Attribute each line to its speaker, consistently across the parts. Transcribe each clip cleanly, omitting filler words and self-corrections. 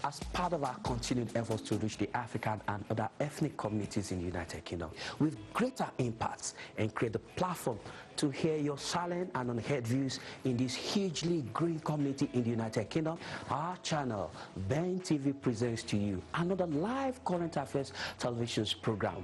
Speaker 1: as part of our continued efforts to reach the African and other ethnic communities in the United Kingdom with greater impacts and create the platform to hear your silent and unheard views in this hugely green community in the United Kingdom, our channel, Ben TV, presents to you another live current affairs television program.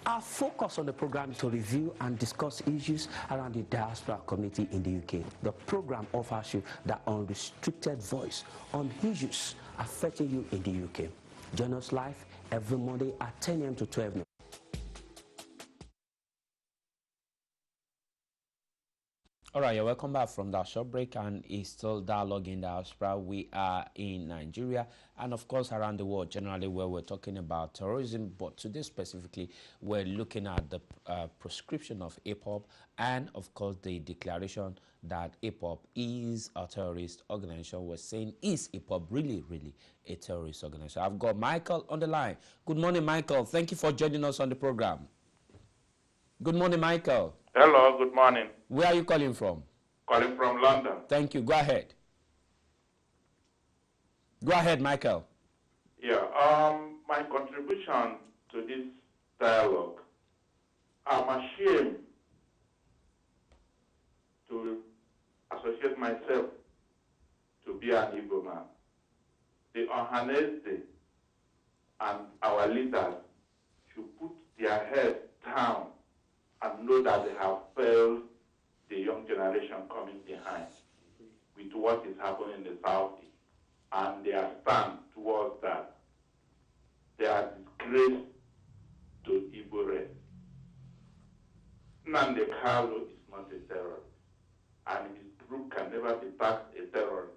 Speaker 1: Our focus on the program is to review and discuss issues around the diaspora community in the UK. The program offers you that unrestricted voice on issues affecting you in the UK. Join us live every Monday at 10 a.m. to 12 noon. All right, you're welcome back from that short break, and it's still Dialogue in Diaspora. We are in Nigeria and, of course, around the world generally, where we're talking about terrorism. But today specifically, we're looking at the proscription of Ipob and, of course, the declaration that Ipob is a terrorist organization. We're saying, is Ipob really a terrorist organization? I've got Michael on the line. Good morning, Michael. Thank you for joining us on the program. Good morning, Michael.
Speaker 2: Hello, good morning.
Speaker 1: Where are you calling from?
Speaker 2: Calling from London.
Speaker 1: Thank you. Go ahead. Go ahead, Michael.
Speaker 2: Yeah, my contribution to this dialogue, I'm ashamed to associate myself to be an Igbo man. The Ohanese and our leaders should put their heads down and know that they have failed the young generation coming behind with what is happening in the South, and their stand towards that. They are disgrace to Igbo race. Nnamdi Kanu is not a terrorist, and his group can never be taxed a terrorist.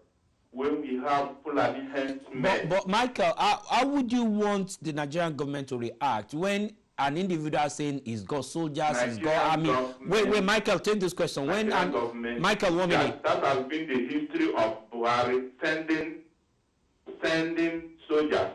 Speaker 2: When we have Fulani henchmen...
Speaker 1: But Michael, how would you want the Nigerian government to react when an individual saying he's got soldiers, he's got army? Wait, Michael, take this question. Michael, 1 minute.
Speaker 2: That has been the history of Buhari sending soldiers.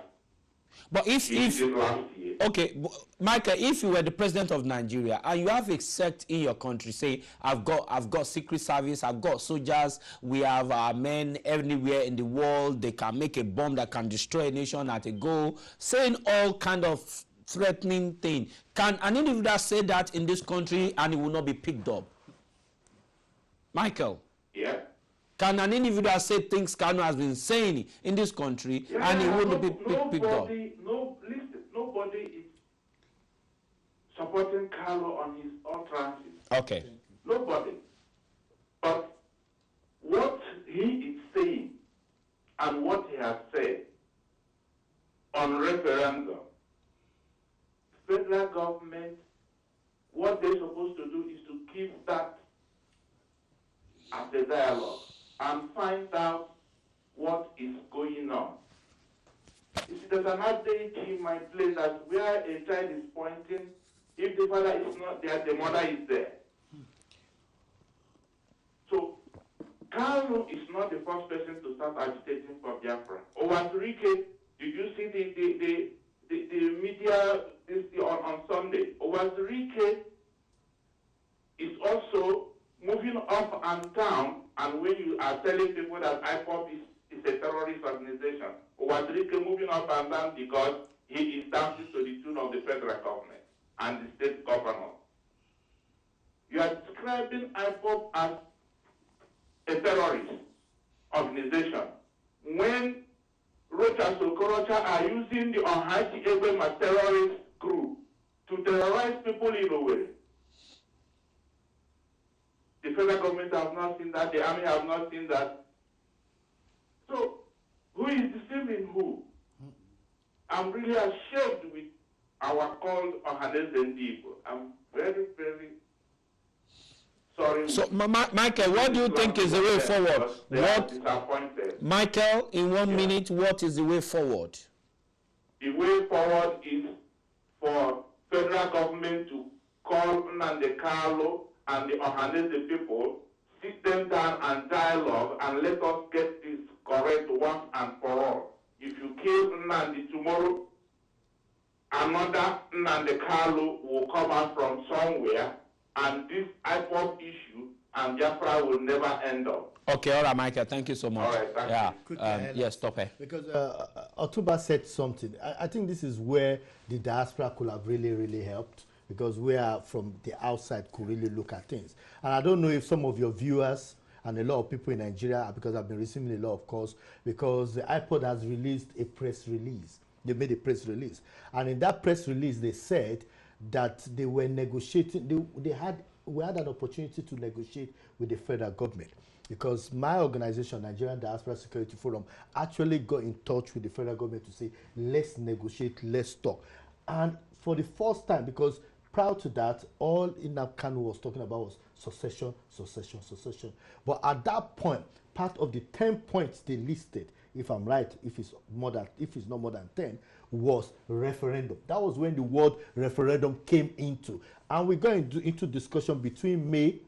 Speaker 1: But okay, Michael, if you were the president of Nigeria and you have a sect in your country, say, I've got secret service, I've got soldiers, we have our men everywhere in the world, they can make a bomb that can destroy a nation at a go, saying all kind of threatening thing. Can an individual say that in this country and it will not be picked up? Michael?
Speaker 2: Yeah.
Speaker 1: Can an individual say things Kanu has been saying in this country and it will not be picked up?
Speaker 2: Nobody is supporting Kanu on his utterances.
Speaker 1: Okay.
Speaker 2: Nobody. But what he is saying and what he has said on referendum, federal government, what they're supposed to do is to keep that as a dialogue and find out what is going on. You see, there's an adage in my place that where a child is pointing, if the father is not there, the mother is there. So, Kanu is not the first person to start agitating for Biafra. Owazurike, did you see the media on Sunday? Owazurike is also moving up and down, and when you are telling people that Ipob is a terrorist organization, Owazurike moving up and down because he is dancing to the tune of the federal government and the state governor. You are describing Ipob as a terrorist organization when Rocha Sokorocha are using the Onhaji Ebema terrorist group to terrorize people in Owerri. The federal government has not seen that, the army has not seen that. So, who is deceiving who? I'm really ashamed with our called Ohanese people. I'm very sorry.
Speaker 1: So, Michael, what do you think is the way forward? Michael, in 1 minute, what is the way forward?
Speaker 2: The way forward is for federal government to call Nnamdi Kanu and the Ohanese people, sit them down and dialogue, and let us get this correct once and for all. If you kill Nnamdi tomorrow, another Nnamdi Kanu will come out from somewhere, and this Ipob issue and Biafra will never end up.
Speaker 1: Okay, all right, Michael. Thank you so much.
Speaker 2: All right, thank
Speaker 3: you.
Speaker 1: Yes, stop here.
Speaker 3: Because Otuba said something. I think this is where the diaspora could have really helped, because we are from the outside could really look at things. And I don't know if some of your viewers and a lot of people in Nigeria, because I've been receiving a lot of calls, because the Ipob has released a press release. They made a press release. And in that press release, they said that they were negotiating, we had an opportunity to negotiate with the federal government, because my organization, Nigerian Diaspora Security Forum, actually got in touch with the federal government to say, let's negotiate, let's talk. And for the first time, because prior to that, all Nnamdi Kanu was talking about was secession. But at that point, part of the 10 points they listed, if I'm right, if it's not more than 10, was referendum. That was when the word referendum came into. And we got into discussion between May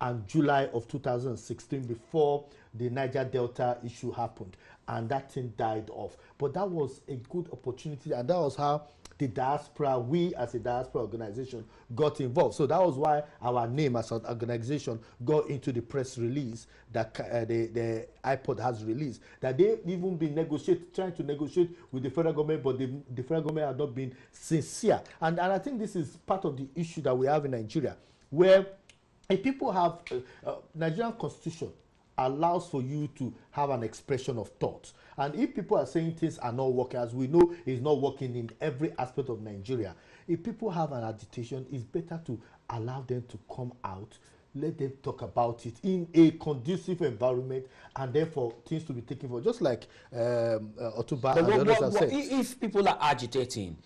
Speaker 3: and July of 2016 before the Niger Delta issue happened. And that thing died off. But that was a good opportunity, and that was how the diaspora, we as a diaspora organization, got involved. So that was why our name as an organization got into the press release that the Ipob has released. That they've even been trying to negotiate with the federal government, but the federal government have not been sincere. And I think this is part of the issue that we have in Nigeria, where if people have Nigerian constitution allows for you to have an expression of thought. And if people are saying things are not working, as we know it's not working in every aspect of Nigeria, if people have an agitation, it's better to allow them to come out, let them talk about it in a conducive environment, and therefore things to be taken for. Just like Otuba and the others have said.
Speaker 1: If people are agitating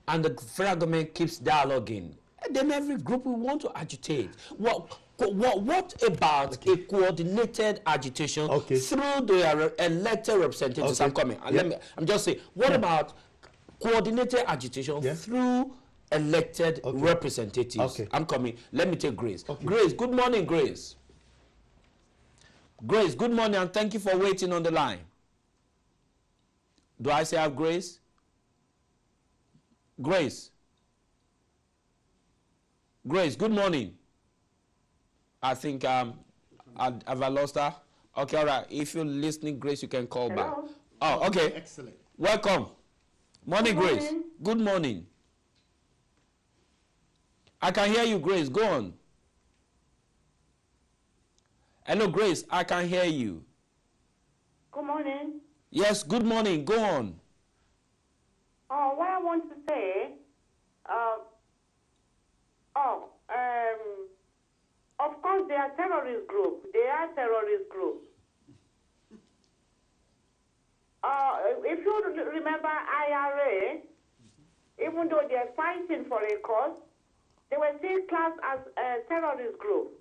Speaker 1: and the federal government keeps dialoguing, then every group will want to agitate. What about a coordinated agitation through the elected representatives? I'm coming. I'm just saying, what about coordinated agitation through elected representatives? I'm coming. Let me take Grace. Grace, good morning, Grace. Grace, good morning, and thank you for waiting on the line. Do I say I have Grace? Grace. Grace, good morning. I think have I lost her? Okay, all right. If you're listening, Grace, you can call back. Oh, okay.
Speaker 3: Excellent.
Speaker 1: Welcome. Morning, Grace. Good morning. I can hear you, Grace. Go on. Hello, Grace. I can hear you.
Speaker 4: Good morning.
Speaker 1: Yes, good morning. Go on.
Speaker 4: What I want to say, of course, they are terrorist groups. If you remember IRA, even though they are fighting for a cause, they were still classed as a terrorist group.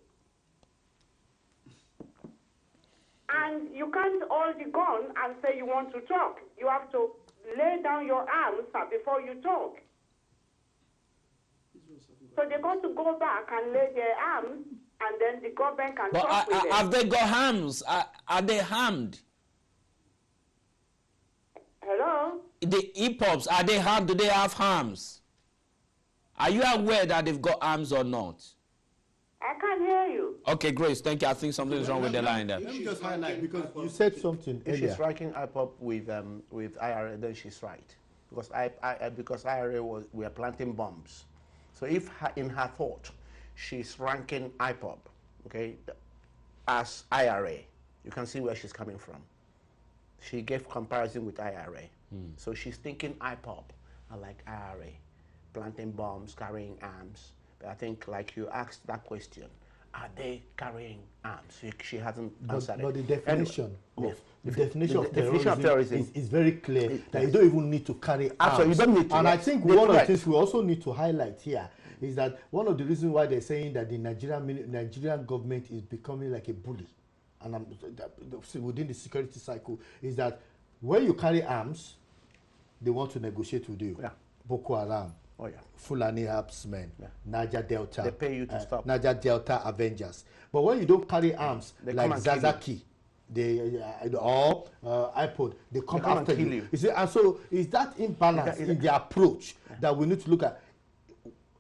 Speaker 4: And you can't hold the gun and say you want to talk. You have to lay down your arms before you talk. So they're going to go back and lay their arms, and then the government can talk with them.
Speaker 1: Have they got arms? Are they armed?
Speaker 4: Hello?
Speaker 1: The Ipobs, are they armed? Do they have arms? Are you aware that they've got arms or not?
Speaker 4: I can't hear you.
Speaker 1: Okay, Grace, thank you. I think something is wrong with the line there.
Speaker 3: Let me just highlight, because you said something
Speaker 5: if
Speaker 3: earlier.
Speaker 5: she's striking Ipob with IRA, then she's right. Because IRA we are planting bombs. So if in her thought she's ranking Ipob, okay, as IRA, you can see where she's coming from. She gave comparison with IRA. So she's thinking Ipob are like IRA, planting bombs, carrying arms. But I think, like you asked that question, are they carrying arms? She hasn't answered it.
Speaker 3: But the definition
Speaker 5: anyway,
Speaker 3: of terrorism is very clear, that you don't even need to carry arms.
Speaker 5: Absolutely, you don't need to.
Speaker 3: And I think one of the things we also need to highlight here is that one of the reasons why they're saying that the Nigerian government is becoming like a bully, and within the security cycle, is that when you carry arms, they want to negotiate with you. Boko Haram, Fulani herdsmen, Niger Delta,
Speaker 5: they pay you to stop.
Speaker 3: Niger Delta Avengers. But when you don't carry arms,
Speaker 5: they
Speaker 3: like Zazaki, or Ipob, they come after you. You see, and so is that imbalance in the approach that we need to look at.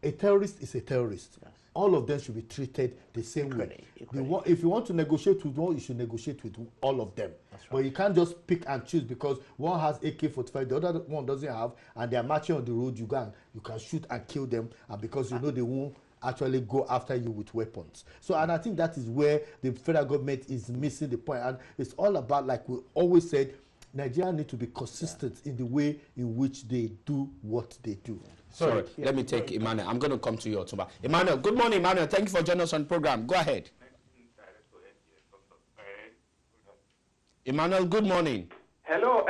Speaker 3: A terrorist is a terrorist. all of them should be treated the same way. If you want to negotiate with one, you should negotiate with all of them. Right. But you can't just pick and choose because one has AK-45, the other one doesn't have, and they are marching on the road. You can shoot and kill them, and because you know they won't actually go after you with weapons. So, and I think that is where the federal government is missing the point. And it's all about, like we always said, Nigeria need to be consistent in the way in which they do what they do.
Speaker 1: Sorry, let me take Emmanuel. I'm going to come to you, Otumba. Emmanuel, good morning, Emmanuel. Thank you for joining us on the program. Go ahead. Emmanuel, good morning.
Speaker 2: Hello,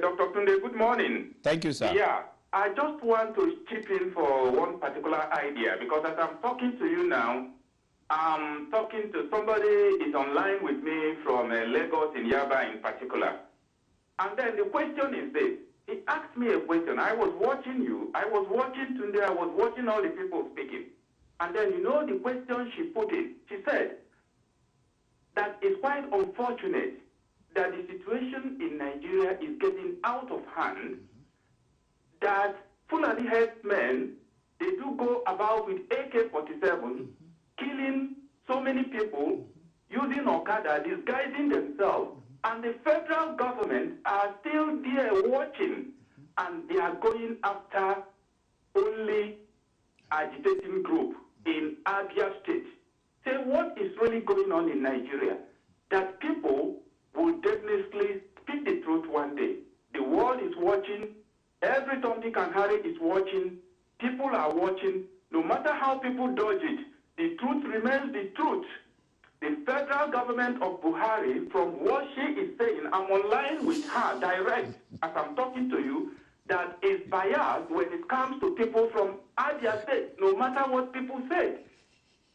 Speaker 2: Dr. Tunde, good morning.
Speaker 1: Thank you, sir.
Speaker 2: Yeah, I just want to chip in for one particular idea, because as I'm talking to you now, I'm talking to somebody is online with me from Lagos in Yaba in particular. And then the question is this. He asked me a question. I was watching you. I was watching Tunde. I was watching all the people speaking. And then, you know, the question she put in, she said that it's quite unfortunate that the situation in Nigeria is getting out of hand, that Fulani headsmen, they do go about with AK-47, killing so many people, using Okada, disguising themselves, and the federal government are still there watching, and they are going after only agitating group in Abia State. Say what is really going on in Nigeria, that people will definitely speak the truth one day. The world is watching, every Tom, Dick, and Harry is watching, people are watching. No matter how people dodge it, the truth remains the truth. The federal government of Buhari, from what she is saying, I'm online with her direct as I'm talking to you, that is biased when it comes to people from Abia State, no matter what people say,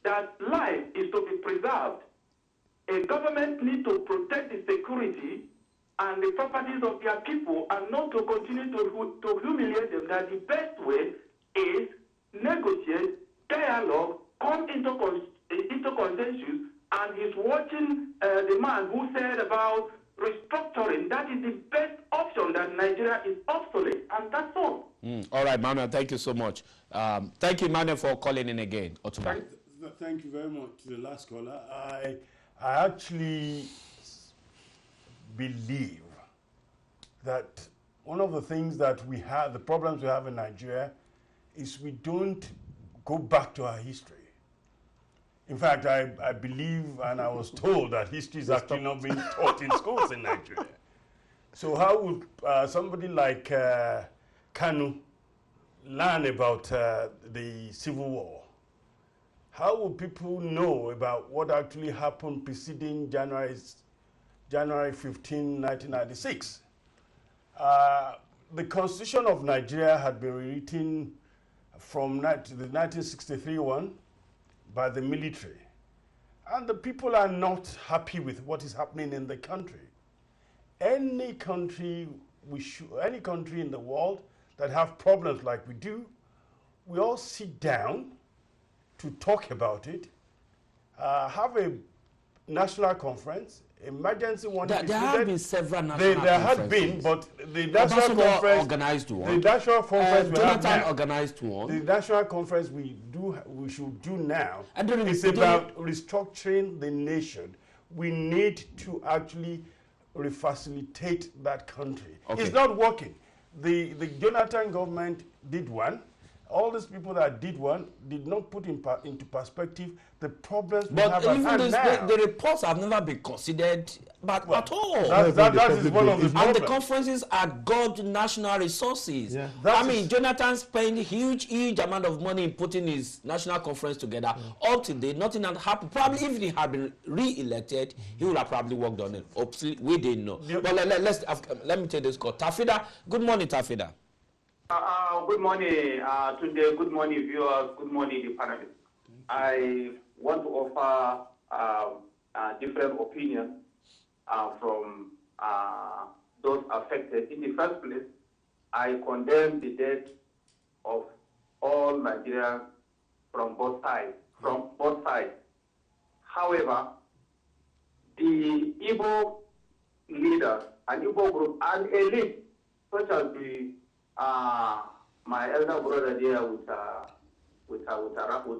Speaker 2: that life is to be preserved. A government needs to protect the security and the properties of their people and not to continue to humiliate them, that the best way is negotiate, dialogue, come into consensus. And he's watching the man who said about restructuring. That is the best option, that Nigeria is obsolete. And that's all.
Speaker 1: All right, Manuel, thank you so much. Thank you, Manuel, for calling in again.
Speaker 6: Thank you very much to the last caller. I actually believe that one of the things that we have, the problems we have in Nigeria, is we don't go back to our history. In fact, I believe, and I was told, that history is actually not being taught in schools in Nigeria. So how would somebody like Kanu learn about the Civil War? How would people know about what actually happened preceding January 15, 1996? The Constitution of Nigeria had been rewritten from the 1963 one by the military. And the people are not happy with what is happening in the country. Any country in the world that have problems like we do, we all sit down to talk about it, have a national conference, emergency one.
Speaker 1: There have been several national conferences.
Speaker 6: There have been, but the national conference
Speaker 1: organized one.
Speaker 6: The national conference we have
Speaker 1: Jonathan
Speaker 6: now,
Speaker 1: organized one.
Speaker 6: The national conference we should do now is
Speaker 1: about
Speaker 6: restructuring the nation. We need to actually refacilitate that country.
Speaker 1: Okay.
Speaker 6: It's not working. The Jonathan government did one. All these people that did one did not put into perspective the problems we have at hand now.
Speaker 1: The reports have never been considered at all.
Speaker 6: That is one of the problems.
Speaker 1: And the conferences are God national resources.
Speaker 3: Yeah.
Speaker 1: Jonathan spent huge amount of money in putting his national conference together. Up to date, nothing had happened. Probably if he had been re-elected, he would have probably worked on it. Obviously, we didn't know. Yep. But let me take this call. Tafida, good morning, Tafida.
Speaker 7: Good morning, Tunde. Good morning, viewers. Good morning, the panelists. I want to offer a different opinion from those affected. In the first place, I condemn the death of all Nigerians from both sides. However, the Ipob leaders and Ipob group and elite, such as my elder brother there with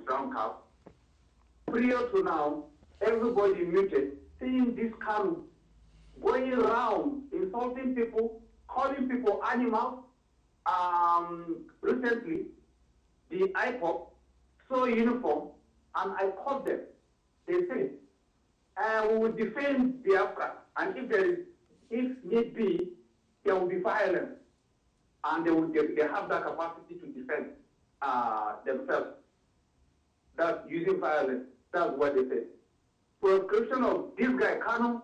Speaker 7: round cap, prior to now, everybody muted, seeing this kind going around, insulting people, calling people animals. Recently, the Ipob saw uniform, and I called them. They said, we will defend Biafra, and if need be, there will be violence, and they have that capacity to defend themselves. That's using violence. That's what they said. Proscription of this guy Kanu,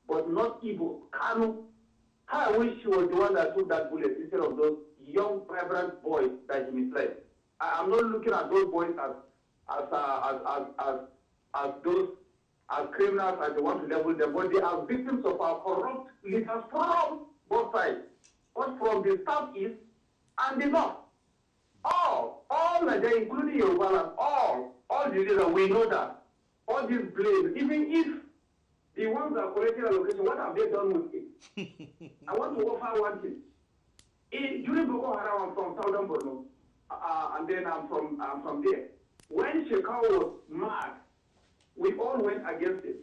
Speaker 7: but not Igbo Kanu. How I wish he was the one that took that bullet instead of those young, vibrant boys that he misled. I'm not looking at those boys as those as criminals as they want to level them, but they are victims of our corrupt leaders from both sides, both from the southeast and the north. All Nigeria, including Yoruba, all the leaders, we know that. All these blame, even if the ones that are collecting allocation, what have they done with it? I want to offer one thing. During Boko Haram, I'm from Southern Borno, and then I'm from there. When Shekau was mad, we all went against it.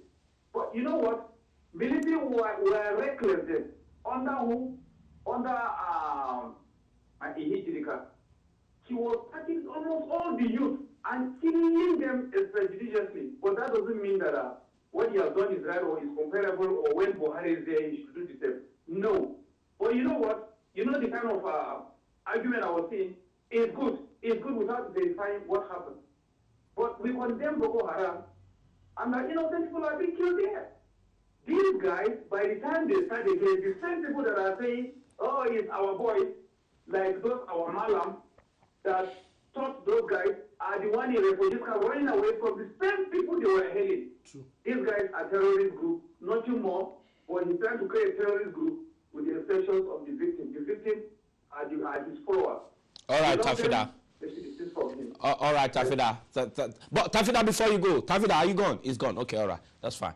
Speaker 7: But you know what? Military were reckless then. Under who? Under Ihijirika. He was taking almost all the youth and killing them extrajudiciously. But that doesn't mean that what he has done is right or is comparable, or when Buhari is there, he should do the same. No. But you know what? You know the kind of argument I was saying is good. It's good without verifying what happened. But we condemn Boko Haram, and innocent people are being killed there. These guys, by the time they start again, the same people that are saying, oh, it's our boys, like those our Malam, that taught those guys are the one in refugees camp running away from the same people they were hailing. True. These guys are terrorist group, nothing more, but he's trying to create a terrorist group with the exceptions of the victim. The victim are his followers.
Speaker 1: All right, Tafida. All right, Tafida. But Tafida, before you go, Tafida, are you gone? He's gone. Okay, all right, that's fine.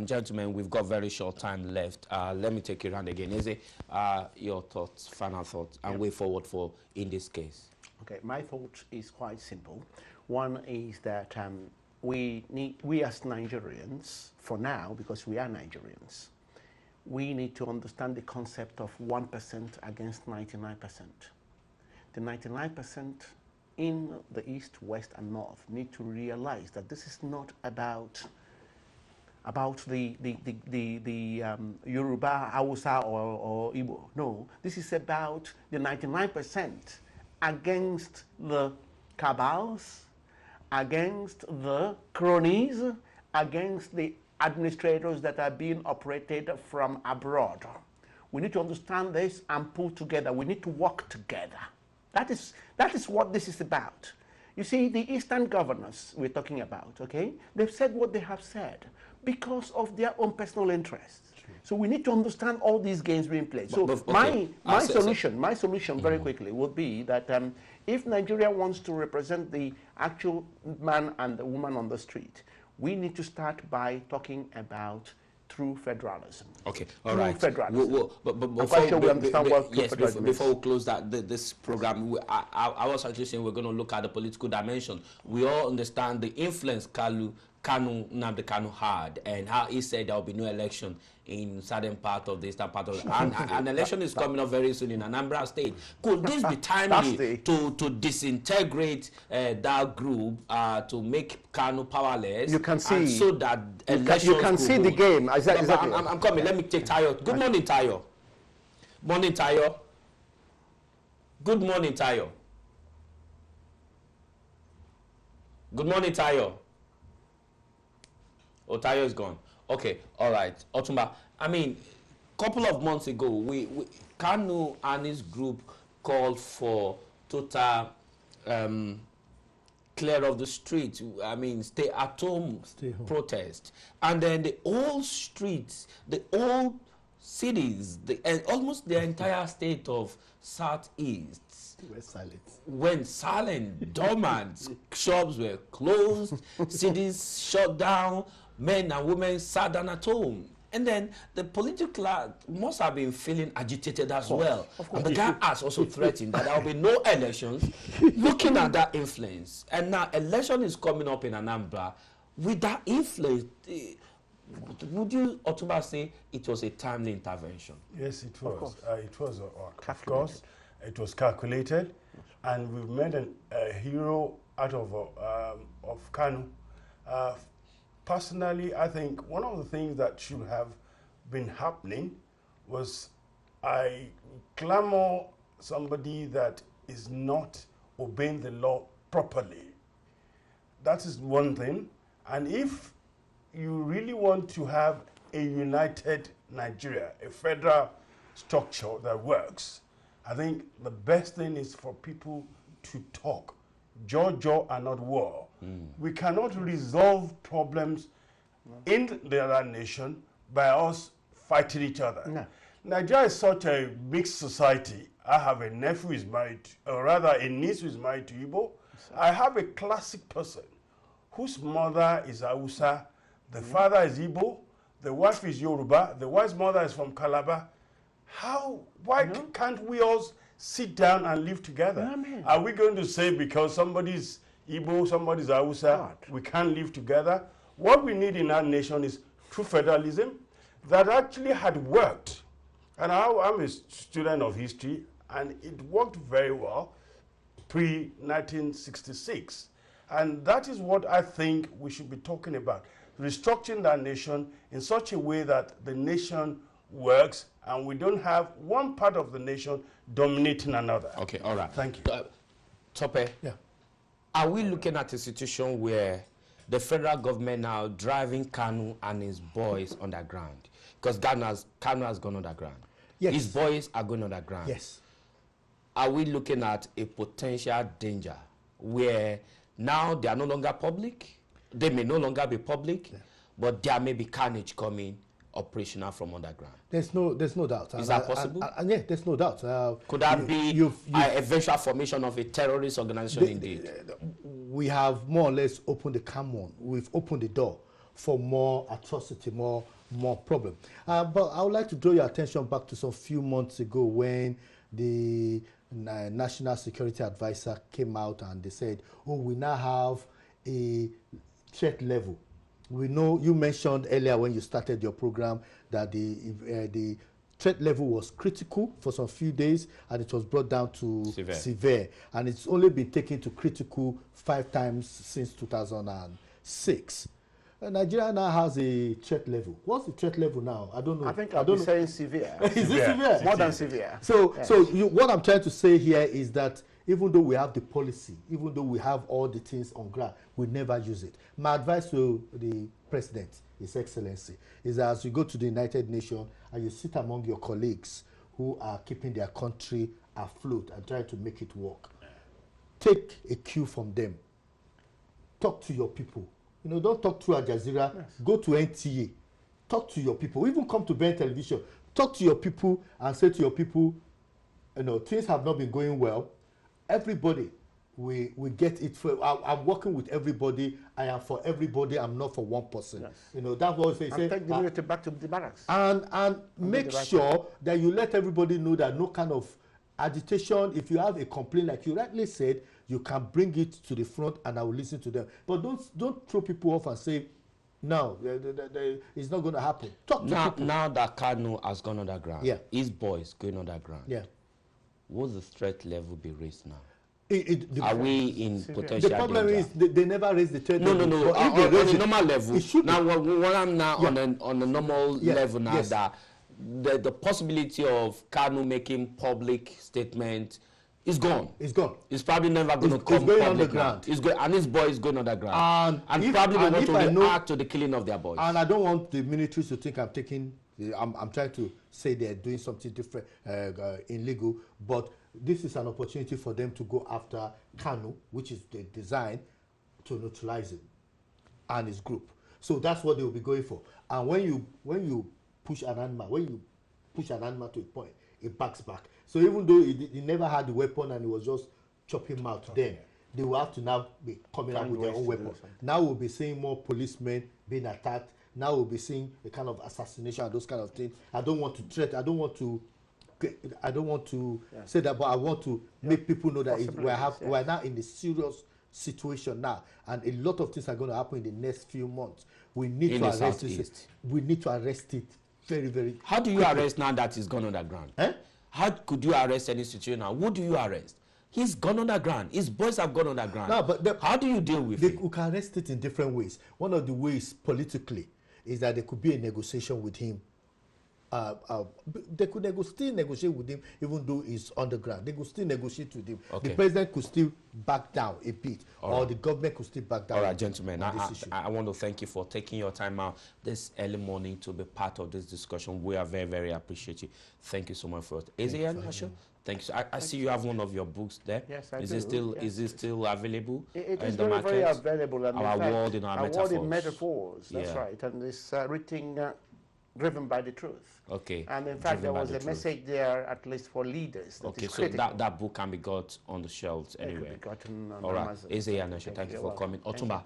Speaker 1: Gentlemen, we've got very short time left. Let me take you around again. Is it your thoughts, final thoughts, and way forward for in this case?
Speaker 5: Okay, my thought is quite simple. One is that we as Nigerians, for now, because we are Nigerians, we need to understand the concept of 1% against 99%. The 99% in the East, West, and North need to realize that this is not about the Yoruba, Hausa, or Igbo. No, this is about the 99% against the cabals, against the cronies, against the administrators that are being operated from abroad. We need to understand this and pull together. We need to work together. That is what this is about. You see, the Eastern governors we're talking about, okay, they've said what they have said because of their own personal interests. True. So we need to understand all these games being played. So okay. my solution very quickly would be that if Nigeria wants to represent the actual man and the woman on the street, we need to start by talking about true federalism.
Speaker 1: Okay, all right.
Speaker 5: Federalism.
Speaker 1: But before we close this program, I was actually saying we're going to look at the political dimension. We all understand the influence Nnamdi Kanu had, and how he said there will be no election in certain part of the eastern part of and an election is coming up very soon in Anambra State. Could this be timely to disintegrate that group to make Kanu powerless?
Speaker 5: You can see,
Speaker 1: and so that
Speaker 5: you can see the game. Exactly.
Speaker 1: I'm coming. Let me take Tayo. Good morning, Tayo. Morning, Tayo. Good morning, Tayo. Good morning, Tayo. Oh, Tayo is gone. Okay, all right. Otumba, I mean, a couple of months ago, Kanu and his group called for total clear of the streets. I mean, stay at home protest. And then the old streets, the old cities, almost the entire state of Southeast went silent, dormant. Shops were closed, cities shut down, men and women sat down at home. And then the political class must have been feeling agitated as well. And the guy has also threatened that there will be no elections, looking at that influence. And now election is coming up in Anambra. with that influence, would you, Otuba, say it was a timely intervention?
Speaker 6: Yes, it was. It was, of
Speaker 5: Calculated.
Speaker 6: course, it was calculated, and we've made a hero out of Kanu. Personally, I think one of the things that should have been happening was I clamor somebody that is not obeying the law properly. That is one thing. And if you really want to have a united Nigeria, a federal structure that works, I think the best thing is for people to talk. Jaw and not war. We cannot resolve problems in the other nation by us fighting each other.
Speaker 5: No.
Speaker 6: Nigeria is such a mixed society. I have a nephew who is married, or rather a niece who is married to Igbo. I have a classic person whose mother is Hausa, the father is Igbo, the wife is Yoruba, the wife's mother is from Calabar. Why can't we all sit down and live together?
Speaker 5: Amen.
Speaker 6: Are we going to say because somebody's Igbo, somebody's Hausa, we can't live together? What we need in our nation is true federalism that actually had worked. And I'm a student of history, and it worked very well pre-1966. And that is what I think we should be talking about. Restructuring our nation in such a way that the nation works and we don't have one part of the nation dominating another.
Speaker 1: Okay, all right.
Speaker 6: Thank you.
Speaker 1: Tope,
Speaker 3: Yeah.
Speaker 1: are we looking at a situation where the federal government now driving Kanu and his boys underground? Because Kanu has gone underground.
Speaker 3: Yes.
Speaker 1: His boys are going underground.
Speaker 3: Yes.
Speaker 1: Are we looking at a potential danger where now they are no longer public? They may no longer be public, but there may be carnage coming operational from underground.
Speaker 3: There's no doubt.
Speaker 1: Is that possible?
Speaker 3: Yeah, there's no doubt.
Speaker 1: Could that be an eventual formation of a terrorist organization indeed?
Speaker 3: We have more or less opened the canon. We've opened the door for more atrocity, more problem. But I would like to draw your attention back to some few months ago when the National Security Advisor came out and they said, oh, we now have a threat level. We know you mentioned earlier when you started your program that the threat level was critical for some few days and it was brought down to severe. And it's only been taken to critical 5 times since 2006. Nigeria now has a threat level. What's the threat level now? I don't know.
Speaker 5: I think I'll be saying severe.
Speaker 3: Is it severe?
Speaker 5: More than severe.
Speaker 3: So,
Speaker 5: yes.
Speaker 3: What I'm trying to say here is that even though we have the policy, even though we have all the things on ground, we never use it. My advice to the President, His Excellency, is that as you go to the United Nations and you sit among your colleagues who are keeping their country afloat and trying to make it work, take a cue from them. Talk to your people. Don't talk through Al Jazeera. Yes. Go to NTA. Talk to your people. Even come to Ben Television. Talk to your people and say to your people, things have not been going well. Everybody, we get it. I'm working with everybody. I am for everybody. I'm not for one person. Yes. That's what they say.
Speaker 5: Take the military back to the barracks.
Speaker 3: And make sure that you let everybody know that no kind of agitation. If you have a complaint, like you rightly said, you can bring it to the front and I will listen to them. But don't throw people off and say, no, it's not going to happen. Talk to people.
Speaker 1: Now that Kanu has gone underground,
Speaker 3: yeah.
Speaker 1: His boys going underground,
Speaker 3: yeah.
Speaker 1: Will the threat level be raised now?
Speaker 3: Are
Speaker 1: we in potential
Speaker 3: The problem
Speaker 1: danger?
Speaker 3: is they never raise the threat level.
Speaker 1: No. On the normal level. Now, what I'm now on a normal level now, that the possibility of Kanu making public statement is gone.
Speaker 3: It's gone.
Speaker 1: It's probably never going to come
Speaker 3: going
Speaker 1: public
Speaker 3: underground.
Speaker 1: It's going, and his boy is going underground. And probably they want to react to the killing of their boys.
Speaker 3: And I don't want the military to think I'm trying to say they're doing something different, illegal, but this is an opportunity for them to go after Kanu, which is the design to neutralize him and his group. So that's what they will be going for. And when you push an animal, to a point, it backs back. So even though he never had the weapon and he was just chopping him out, then they will have to now be coming out with their own weapon. Now we'll be seeing more policemen being attacked. Now we'll be seeing a kind of assassination and those kind of things. I don't want to say that, but I want to make people know that we are now in a serious situation now, and a lot of things are going to happen in the next few months. We need
Speaker 1: In
Speaker 3: to
Speaker 1: the
Speaker 3: arrest it.
Speaker 1: Southeast.
Speaker 3: We need to arrest it very, very.
Speaker 1: How do you arrest now that he's gone underground?
Speaker 3: Eh?
Speaker 1: How could you arrest any situation now? Who do you arrest? He's gone underground. His boys have gone underground.
Speaker 3: No, but
Speaker 1: how do you deal with it?
Speaker 3: We can arrest it in different ways. One of the ways politically is that there could be a negotiation with him. They could still negotiate with him even though he's underground. They could still negotiate with him.
Speaker 1: Okay.
Speaker 3: The president could still back down a bit,
Speaker 1: All
Speaker 3: or
Speaker 1: right.
Speaker 3: the government could still back down.
Speaker 1: All right, gentlemen,
Speaker 3: I
Speaker 1: I want to thank you for taking your time out this early morning to be part of this discussion. We are very, very appreciative. Thank you so much for it. Is it Nasha? Thank you. I see you have one of your books there.
Speaker 5: Yes, I
Speaker 1: is
Speaker 5: do.
Speaker 1: It still,
Speaker 5: Yes.
Speaker 1: Is it still available
Speaker 5: It
Speaker 1: in
Speaker 5: is
Speaker 1: the
Speaker 5: very, very
Speaker 1: market?
Speaker 5: available. And
Speaker 1: Our
Speaker 5: in fact,
Speaker 1: world in our
Speaker 5: world
Speaker 1: metaphors.
Speaker 5: in metaphors. That's
Speaker 1: Yeah.
Speaker 5: right. And it's written, driven by the truth.
Speaker 1: Okay.
Speaker 5: And in fact,
Speaker 1: Driven
Speaker 5: there
Speaker 1: by
Speaker 5: was
Speaker 1: the
Speaker 5: a
Speaker 1: truth.
Speaker 5: message there, at least for leaders. That
Speaker 1: Okay,
Speaker 5: is
Speaker 1: so
Speaker 5: critical.
Speaker 1: that book can be got on the shelves
Speaker 5: It could
Speaker 1: anywhere.
Speaker 5: be gotten on
Speaker 1: All right.
Speaker 5: Amazon.
Speaker 1: Eze Yanasha, thank you for coming. Otumba,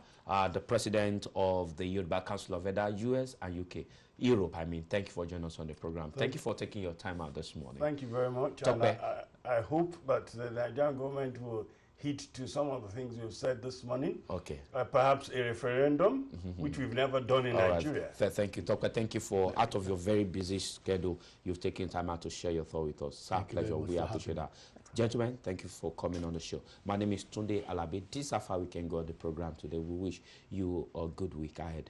Speaker 1: the president of the Yoruba Council of EDA, US and UK, Europe, thank you for joining us on the program. Thank you for taking your time out this morning.
Speaker 6: Thank you very much. And I hope that the Nigerian government will heed to some of the things you've said this morning.
Speaker 1: Okay.
Speaker 6: Perhaps a referendum, which we've never done in
Speaker 1: All
Speaker 6: Nigeria.
Speaker 1: right. Thank you, Doctor. Thank you for, out of your very busy schedule, you've taken time out to share your thought with us. It's our pleasure. We appreciate that. Gentlemen, thank you for coming on the show. My name is Tunde Alabi. This is how we can go on the program today. We wish you a good week ahead.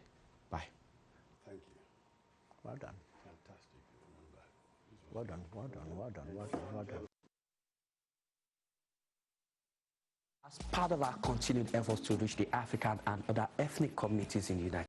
Speaker 1: Bye.
Speaker 6: Thank you.
Speaker 5: Well done.
Speaker 6: Fantastic.
Speaker 5: Well done. Well done. Well done. Well done. Well done.
Speaker 1: As part of our continued efforts to reach the African and other ethnic communities in the United